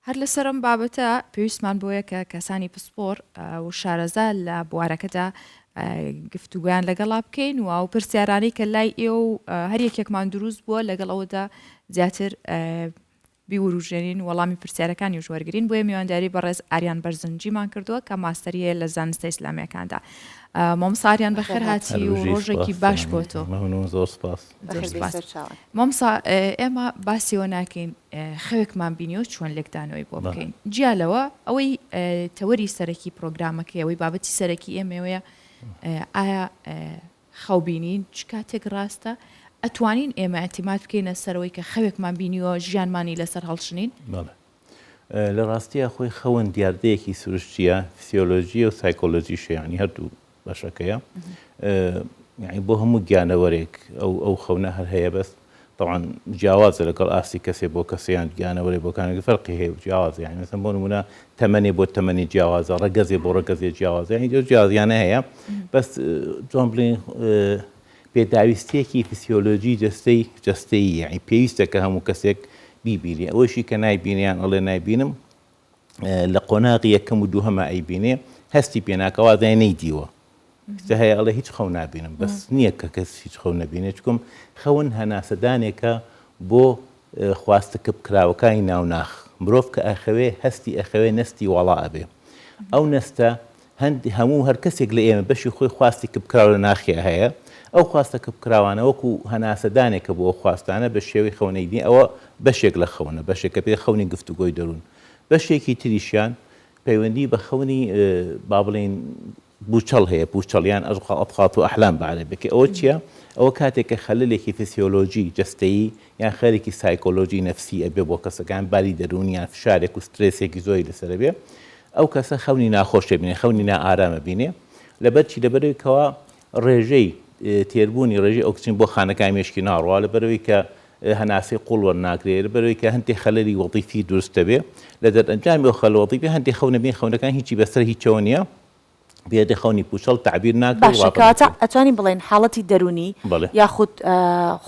هەر لەسەرم بابەتە پێویستمان بۆیە کە کەسانی پسپۆر و شارەزا لە بوارەکەدا گفتوگویان لەگەڵا بکەین و پرسیارانەی کە لای ئێوە و هەر یەکێکمان دروست بووە لەگەڵ ئەوەدا زیاتر بیوروژێنین وەڵامی پرسیارەکانی ژوەرگرین بۆیە میوانداری بەڕێز ئاریان بەرزنجیمان کردووە کە ماستەریە لە زانستە ئیسلامیەکاندا. مامۆستا ئاریان بەخێر هاتی و ڕۆژێکی باش بۆ تۆ. زۆر سپاس. مامۆستا ئێمە باسیەوە ناکەین خەوێکمان بینیەوە چۆن لێکدانەوەی بۆ بکەین. جیالەوە ئەوەی تەوەری سەرەکی پرۆگرامەکەی ئەوەی بابەتی سەرەکی ئێمەوەیە ئایا خەوبینین چ کاتێک ڕاستە ئەتوانین ئێمە ئەتیمات بکەینە سەرەوەی کە خەوێکمان بینیەوە ژیانمانی لەسەر هەڵشنین؟ لە ڕاستیە خۆی خەون دیاردەیەکی سروشتیە فسیۆلۆژی و سایکۆلۆژیشە ینی هەردوو بەشەکەیە یعنی بۆ هەموو گیانەوەرێک ئەو خەونە هەر هەیە بەست طبعا جیاوازە لەگەڵ ئاستی کەسێ بۆ کەسیان گیانەوەرێ بۆکانێک فەرقی هەیە جیاوازە یعنی مەسەڵەن بۆ نمونە تەمەنێ بۆ تەمەنی جیاوازە ڕەگەزێ بۆ ڕەگەزێ جیاوازە یعنی جیاوازیانە هەیە بەس جۆن بڵین پێداویستێکی فسیۆلۆژی جەستەیی یعنی پێویستە کە هەموو کەسێک بیبینێ ئەوەشی کە نایبینیان ئەڵێ نایبینم لە قۆناغی یەکەم و دووهەمە ئەیبینێ هەستی پێناکەوا زای نەیدیوە هەیە ئەڵێ هیچ خەو نابینم بەس نییە کە کەس هیچ خەو نەبینێ چکم خەون هەناسەدانێکە بۆ خواستەکە بکراوەکانی ناوناخ مرۆڤ کە ئەخەوێ هەستی ئەخەوێ نەستی وەڵا ئەبێ ئەو نەستە هەموو هەر کەسێک لە ئێمە بەشی خۆی خواستی کە بکراو لە ناخیە هەیە ئەو خواستەکە بکراوانە وەکو هەناسەدانێکە بۆ خواستانە بە شێوەی خەونەیدنی ئەوە بەشێک لە خەونە بەشێکە پێ خەونی گفتوگۆی دەروون بەشێکی تریشیان پەیوەندی بە خەونی با بڵێن بوچەڵ هەیە بوچەڵیان ئەبخات و ئەحلام بەعەرەبیکە ئەوە چییە؟ ئەوە کاتێککە خەلەلێکی فسیۆلۆژی جەستەیی یان خەرێکی سایکۆلۆژی نەفسی ئەبێ بۆ کەسەکان باری دەرونیان فشارێک و سترێسێکی زۆری لەسەر بێ ئەو کەسە خەونی ناخۆشە بینێ خەونی نائارامە بینێ لەبەرچی لەبەرەوەیکەوە ڕێژەی تێربوونی ڕێژەی ئۆکسجین بۆ خانەکانی مێشکی ناڕوا لەبەرەوەی کە هەناسەی قوڵ وەرناگرێت لەبەرەوەی کە هەندێک خەلەلی وەظیفی دروستە بێ لە دەرئەنجامی ئەو خەلە وەظیفی هەندێک خەونە بین خەونەکان هیچی بەسەر هیچەوە نییە بێدە خەونی پوچەڵ تعبیر ناکرێت باشە ئەتوانین بڵێن حاڵەتی دەرونی یاخود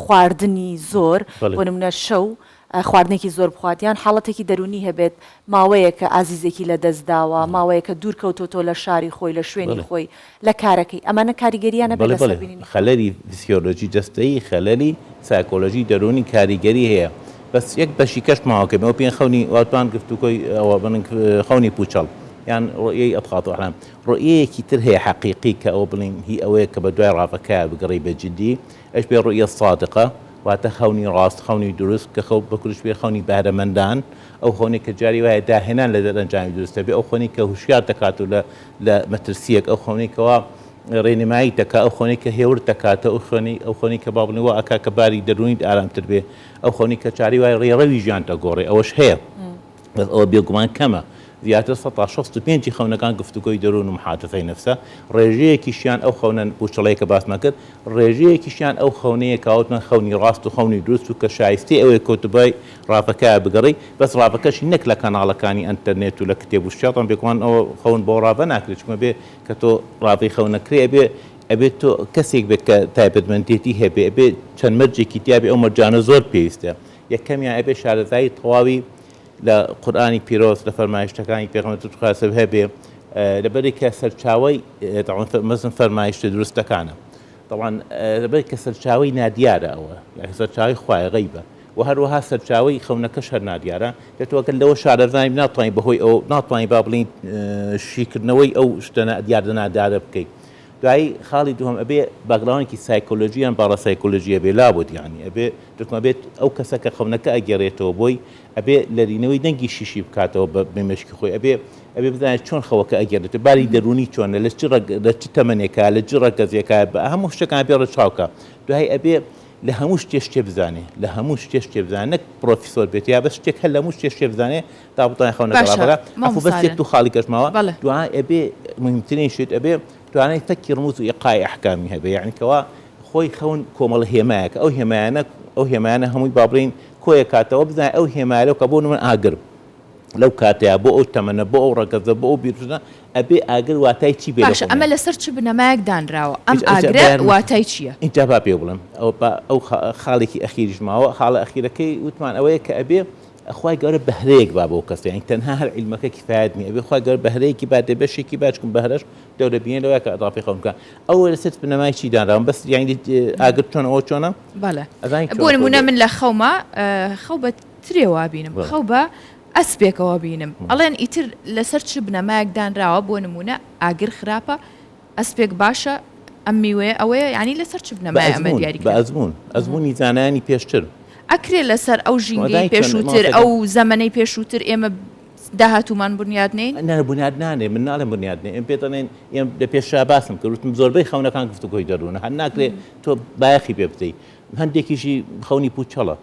خواردنی زۆر بۆ نمونە شەو خواردنێکی زۆر بخواتیان حاڵەتێکی دەرونی هەبێت ماوەیە کە ئازیزێکی لە دەستداوە ماوەیە کە دوور کەوتۆ لە شاری خۆی لە شوێنی خۆی لە کارەکەی ئەمانە کاریگەریانە بێت خەلەری فسیۆلۆژی جەستەیی خەلەری سایکۆلۆژی دەرونی کاریگەری هەیە بەس یەک بەشی کەش ماوەکەمەوە پێ خەونی واتوان گفتوکۆی ئەوە بن خەونی پوچەڵ یان ڕۆیەی ئەبخات و ئەحلام ڕۆیەیەکی تر هەیە حەقیقی کە ئەوە بڵین هی ئەوەیە کە بە دوای ڕافەکە بگەڕی بە جددی ئەش بێ ڕۆیە سادقە واتە خەونی ڕاست خەونی دروست کە خەو بەکوش بێ خەونی بەهرەمەندان ئەو خۆنی کە جاری وایە داهێنان لە دەرەنجامی دروستە بێ ئەو خۆنی کە هوشیار دەکات و لە مەترسیەک ئەو خۆنێکەوە ڕێنمایی دەکات ئەو خۆنی کە هێور دەکاتە ئەو خۆنی کە بابنەوە ئەکا کە باری دەرونی ئارامتر بێ ئەو خۆنی کە چاری وای ڕێڕەوی ژیان دەگۆڕێ ئەوەش هەیە ئەوە بێگومان کەمە زیاتر 65 خەونەکان گفتوگۆی دەروون و محاتفەی نەفسە ڕێژەیەکیشیان ئەو خەونە پوچەڵەیە کە باسمە کرد ڕێژەیەکیشیان ئەو خەونەیە کاوتمان خەونی ڕاست و خەونی دروست و کە شایستی ئەوەیە کۆتبای ڕافەکە بگەڕی بەس ڕافەکەشی نەک لە کەناڵەکانی ئەنتەرنێت و لە کتێب و شێڵان بێکوان ئەوە خەون بۆ ڕافە ناکرێت چکمە بێ کە تۆ ڕافەی خەونەکرێ ئەبێت تۆ کەسێک بێت کە تایبەتمەندێتی هەبێ ئەبێ چەند مەرجێکی تیابێ ئەو مەرجانە زۆر پێویستە یەکەمیان ئەبێ شارەزایی تەواوی لە قورئانی پیرۆز لە فەرمایشتەکانی پێغەمبەر خاصب هەبێ لەبەری کە سەرچاوەی مەزن فەرمایشتە دروستەکانە طبعا لەبەری کە سەرچاوەی نادیارە ئەوە یعنی سەرچاوەی خوای غەیبە و هەروەها سەرچاوەی خەونەکەش هەر نادیارە دەتوانێت لەوە شارەزانی ناتوانین بەهۆی ئەو ناتوانین با بڵین شیکردنەوەی ئەو شتە دیاردەنادارە بکەیت دوایی خاڵی دووەم ئەبێ باگراونێکی سایکۆلۆژیان باڕە سایکۆلۆژیە بێ لابد یعنی ئەبێ دەتوانێت بێت ئەو کەسە کە خەونەکە ئەگەڕێتەوە بۆی ئەبێ لەرینەوەی دەنگی شیشی بکاتەوە بە مێشکی خۆی ئەبێ بزانێت چۆن خەوەکە ئەگەڕێتە باری دەرونی چۆنە لە چ تەمەنێکە لە چ ڕەگەزیەکە بە هەموو شتەکان بێ ڕەچاوکە دوای ئەبێ لە هەموو شتێ بزانێ لە هەموو شتێ بزانێ نەک پرۆفیسۆر بێت یا بەس شتێک هەر لە هەموو شتێ بزانێ تا بتوانێت خەونەکە ڕابگرێ ئەفو بەس تو خاڵی کەشماوە دوای ئەبێ مهمترین شت ئەبێ توانای فەکی ڕموز و ئیقای ئەحکامی هەبێ یعنی کەوا خۆی خەون کۆمەڵ هێمایەکە ئەو هێمایانە هەمووی بابڕین کۆیە کاتەوە بزانێت ئەو هێمایە کە بۆ من ئاگر لەو کاتەیە بۆ ئەو تەمەنە بۆ ئەو ڕەگەزە بۆ ئەو بیرژنە ئەبێ ئاگر واتای چی بێ باشە ئەمە لەسەر چ بنەمایەک دانراوە ئەم ئاگرە واتای چییە؟ اینجا با پێ بڵم ئەو خاڵێکی ئەخیریش ماوە حاڵە ئەخیرەکەی وتمان ئەوەیە کە ئەبێ اخوای گەورە بەهرەیەک با بۆ کەس یعنی تەنها هەر عیلمەکە کفایەت نییە ئەبێ خوا گەورە بەهرەیەکی با دێ بەشێکی باچکم بەهرەش دەورە بینێنەوە کە ئەضافی خەون بکە ئەوە لەسەر بنەمای چی دانراوم بەس یعنی ئاگر چۆن ئەوە چۆنە بەڵێ بۆ نمونە من لە خەومە خەو بە ترێوە بینم خەو بە ئەسپێکەوە بینم ئەڵێن ئیتر لەسەر چ بنەمایەک دانراوە بۆ نمونە ئاگر خراپە ئەسپێک باشە ئەم میوەیە ئەوەیە ینی لەسەر چ بنەمای ئەمە دیاری بە ئەزمموی زانانی پێشتر ئەکرێ لەسەر ئەو ژینگەی پێشووتر ئەو زەمەنەی پێشووتر ئێمە داهاتومان بنیادنین نە بنیاد نانێ من ناڵێ بنیادنێ ئەم پێڵێن ئێم لە پێشا باسم کردوتم زۆربەی خەونەکان گفتوگۆی دەروونە هەر ناکرێ تۆ بایەخی پێ بدەیت هەندێکیشی خەونی پوچەڵە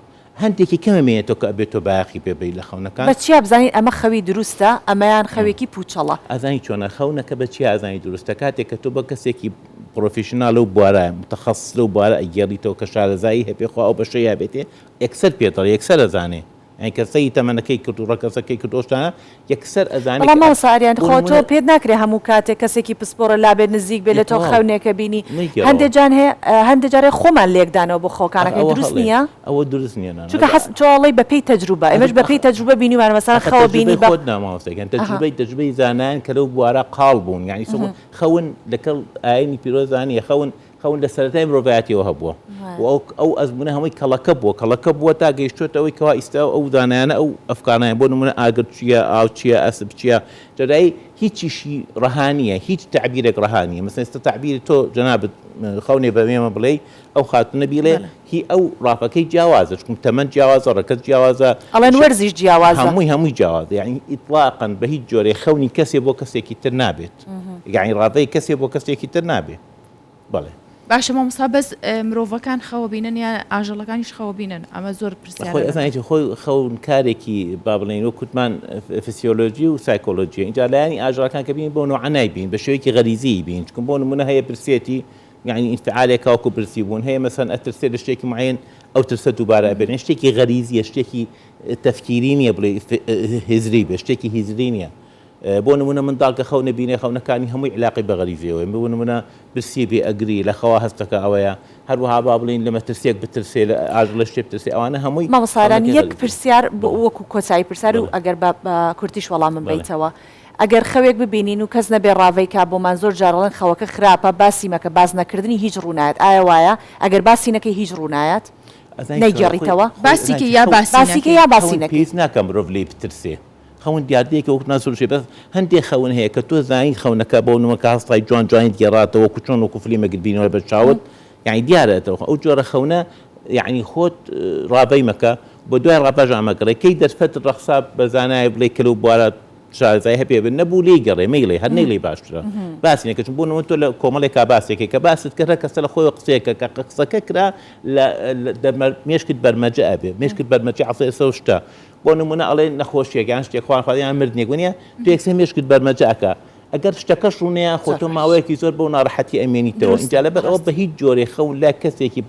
هەندێکی کەمەمێنێتەوە کە ئەبێت تۆ بایەخی پێ بدەیت لە خەونەکان بە چیا بزانین ئەمە خەوی دروستە ئەمەیان خەوێکی پوچەڵە ئازانی چۆنە خەونەکە بە چی ئازانی دروستە کاتێک کە تۆ بە کەسێکی پرۆفیشنال و بوارە متخصص لەو بوارە ئەگەڕیتەوە کە شارەزایی هەبێخوا ئەو بەشە یابێتێ یەکسەر پێتەڵ یەکسەر ئەزانێ ئەی کەسەی تەمەنەکەی کرد و ڕەکەسەکەی کردۆشتانە یەکسەر ئەزانێت بەڵام ماوەساریان خۆ تۆ پێت ناکرێ هەموو کاتێک کەسێکی پسپۆرە لابێت نزیک بێت لە تۆ خەونێکە بینی هەندێک جان هەیە هەندێک جارێ خۆمان لێکدانەوە بۆ خۆکانەکە دروست نییە ئەوە دروست نییە چونکە تۆڵی بەپێی تەجروبە ئێمەش بەپێی تەجروبە بینیمان مەسەڵەن خەوە بینی بە خۆت ناماوەستەکەن تەجروبەی زانایان کە لەو بوارە قاڵ بوون یعنی خەون لەگەڵ ئاینی پیرۆزانیە خەون لە سەرەتای مرۆڤایەتیەوە هەبووە ئەو ئەزمونە هەمووی کەڵەکە بووە تا گەیشتوێتەوەی کەوا ئیستا ئەو دانایانە ئەو ئەفکانایان بۆ نمونە ئاگر چییە ئاو چییە ئەسب چییە جەدای هیچیشی ڕەهانیە هیچ تعبیرێک ڕەهانیە مەسەن ئێستا تعبیری تۆ جەنابەت خەونێ بەمێمە بڵێ ئەو خاتونە بیڵێ هی ئەو ڕافەکەی جیاوازە چکم تەمەەن جیاوازە ڕەکەت جیاوازە ئەڵێن وەرزیش جیاوازە هەمووی جیاوازە یعنی ئیطلاقاً بە هیچ جۆرێ خەونی کەسێ بۆ کەسێکی تر نابێت یعنی ڕادەی کەسێ بۆ کەسێکی تر نابێت بەڵێ باشە مامۆستا بەس مرۆڤەکان خەوە بینن یان ئاژەڵەکانیش خەوە بینن ئەمە زۆر پرسیارە خۆی خەونکارێکی با بڵێن و کوتمان فسیۆلۆژی و سایکۆلۆژی اینجا لایانی ئاژەڵەکان کە بین بۆ نوعانای بین بە شێوەیەکی غەریزی بین چکم بۆ نمونە هەیە پرسێتی یعنی ئینفعالێک وەکو پرسی بوون هەیە مەسەن ئەترسێت لە شتێکی معین ئەو ترسە دووبارە ئەبێنێ شتێکی غەریزیە شتێکی تەفکیری نییە بڵێ هزری بێ شتێکی هیزری نییە بۆ نمونە منداڵ کە خەونە بینێ خەونەکانی هەمووی علاقی بە غەریزیەوە بۆ نمونە برسی بێ ئەگری لە خەوا هەستەکە ئەوەیە هەروەها با بڵین لەمە ترسێک بترسێ لە ئاژەڵە شتێ بترسێ ئەوانە هەمووی مامۆساران یەک پرسیار وەکو کۆچایی پرسیار و ئەگەر بە کورتیش وەڵامم بیتەوە ئەگەر خەوێک ببینین و کەس نەبێ ڕاوەی کا بۆمان زۆر جارڵێن خەوەکە خراپە باسی مەکە باز نەکردنی هیچ ڕوونایەت ئایا وایە ئەگەر باسی نەکەی هیچ ڕوونایەت نەیگەڕیتەوە باسیکە یا باسیکە یا باسی نەکەی پێویست ناکە مرۆڤ لێی بترسێ خەون دیاردەیەکە وەکو ناسوورشێ بەس هەندێک خەون هەیە کە تۆ زانیت خەونەکە بۆ نمەکە هەستای جوانیت گێڕاتەوە وەکو چۆن وەکو فلیمەکت بینەوە بە چاوت یعنی دیارەتەوە ئەو جۆرە خەونە یعنی خۆت ڕابەی مەکە بۆ دوای ڕاپەژ ئامەگەڕێ کەی دەرفەت ڕەخسا بە زانایە بڵێ کەلو بوارە شارەزای هەبێ بن نەبوو لێی گەڕێ مەیڵێ هەر نەیڵێ باشترە باسی نەکەچون بۆ نەوە تۆ لە کۆمەڵێکا باسێکی کە باست کردە کەسە لە خۆی قسەیەکە کە قسەکە کرا لە مێشکت بەرمەجە ئەبێ مێشکت بەرمەجە عەسە ئێستا شتە بۆ نمونە ئەڵێ نەخۆشیەکان شتێک خوارخوادیان مردنێک وانە تو یەکسەر مێشکت بەرمەجە ئەکە ئەگەر شتەکەش ڕوونەیە خۆ تۆ ماوەیەکی زۆر بۆ ناڕەحەتی ئەمێنیتەوە اینجا لەبەر ئەوە بە هیچ جۆرێ خەون لا کەسێکی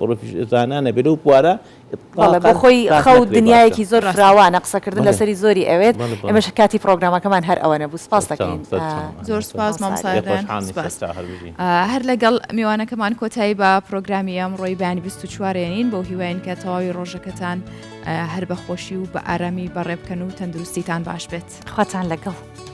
زانانە بێت و بوارە بۆ خۆی خەوت دنیایەکی زۆر فراوانە قسەکردن لەسەری زۆری ئەوێت ئێمەش کاتی پرۆگرامەکەمان هەر ئەوە نەبوو سپاس دەکەین زۆر سپاس مامۆستا هەر لەگەڵ میوانەکەمان کۆتایی بە پرۆگرامی ئەمڕۆی بەیانی 24ێنین بۆ هیواین کە تەواوی ڕۆژەکەتان هەر بەخۆشی و بە ئارامی بەڕێ بکەن و تەندروستیتان باش بێت خواتان لەگەڵ